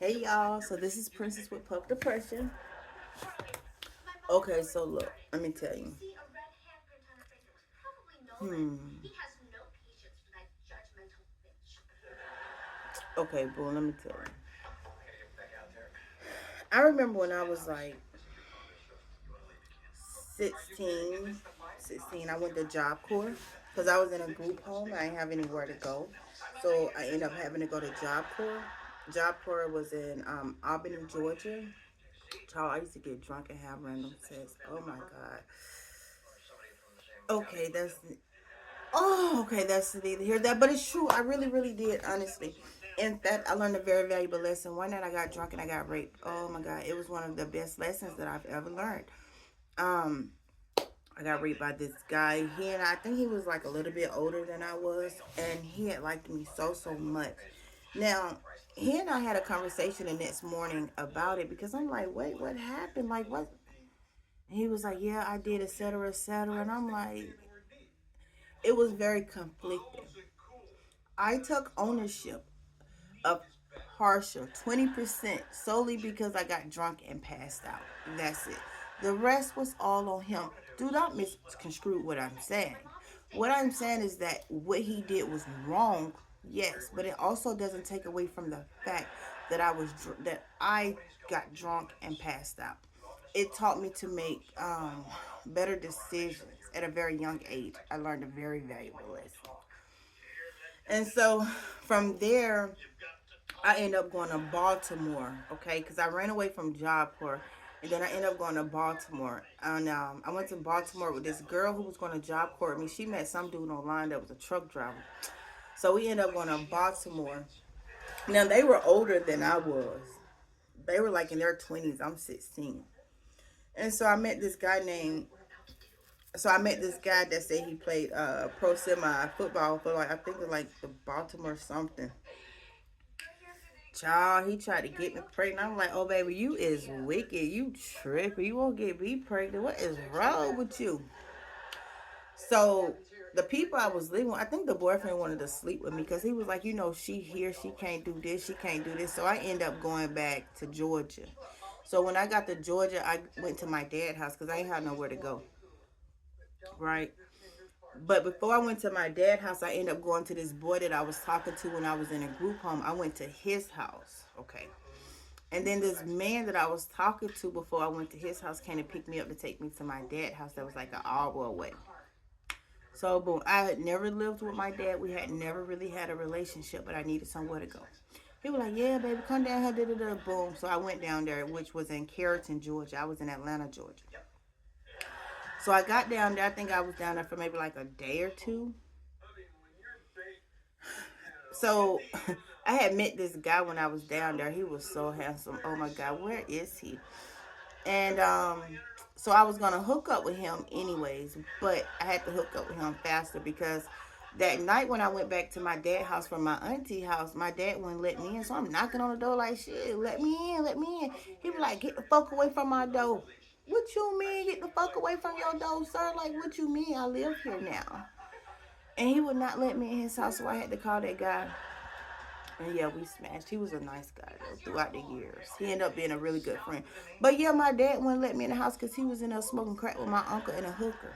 Hey y'all, so this is Princess with Puff Depression. Okay, so look, let me tell you. Hmm. Okay, boo, let me tell you. I remember when I was like 16, 16, I went to Job Corps because I was in a group home. I didn't have anywhere to go. So I ended up having to go to Job Corps. Job Corps was in Albany, Georgia. Child, I used to get drunk and have random sex. Oh my God. Okay, that's neither here that, but it's true. I really, really did, honestly. In fact, I learned a very valuable lesson. One night I got drunk and I got raped. Oh my God, it was one of the best lessons that I've ever learned. Um, I got raped by this guy. I think he was like a little bit older than I was, and he had liked me so much. Now, he and I had a conversation the next morning about it because I'm like, wait, what happened? Like, what? And he was like, yeah, I did, etc., etc. And I'm like, it was very conflicting. I took ownership of partial 20% solely because I got drunk and passed out. That's it. The rest was all on him. Do not misconstrue what I'm saying. What I'm saying is that what he did was wrong, yes, but it also doesn't take away from the fact that I got drunk and passed out. It taught me to make better decisions at a very young age. I learned a very valuable lesson. And so from there, I ended up going to Baltimore, okay, because I ran away from Job Corps, and then I ended up going to Baltimore. And I went to Baltimore with this girl who was going to Job Corps with me. She met some dude online that was a truck driver. So we ended up going to Baltimore. Now, they were older than I was. They were like in their 20s. I'm 16. And so I met this guy named I met this guy that said he played pro semi football for like I think it's like the Baltimore something. Child, he tried to get me pregnant. I'm like, oh baby, you is wicked. You tripping. You won't get me pregnant. What is wrong with you? So the people I was living with, I think the boyfriend wanted to sleep with me because he was like, she here, she can't do this, she can't do this. So I end up going back to Georgia. So when I got to Georgia, I went to my dad's house because I ain't had nowhere to go. Right. But before I went to my dad's house, I ended up going to this boy that I was talking to when I was in a group home. I went to his house. Okay. And then this man that I was talking to before I went to his house came to pick me up to take me to my dad's house that was like an hour away. So boom, I had never lived with my dad. We had never really had a relationship, but I needed somewhere to go. He was like, yeah, baby, come down here, da da da, boom. So I went down there, which was in Carrollton, Georgia. I was in Atlanta, Georgia. So I got down there. I think I was down there for maybe like a day or two. So I had met this guy when I was down there. He was so handsome. Oh my God, where is he? And so I was gonna hook up with him anyways, but I had to hook up with him faster because that night when I went back to my dad's house from my auntie house, my dad wouldn't let me in. So I'm knocking on the door like shit, let me in, let me in. He was like, get the fuck away from my door. What you mean, get the fuck away from your door, sir? Like, what you mean? I live here now. And he would not let me in his house, so I had to call that guy. And yeah, we smashed. He was a nice guy though throughout the years. He ended up being a really good friend. But yeah, my dad wouldn't let me in the house because he was in there smoking crack with my uncle and a hooker.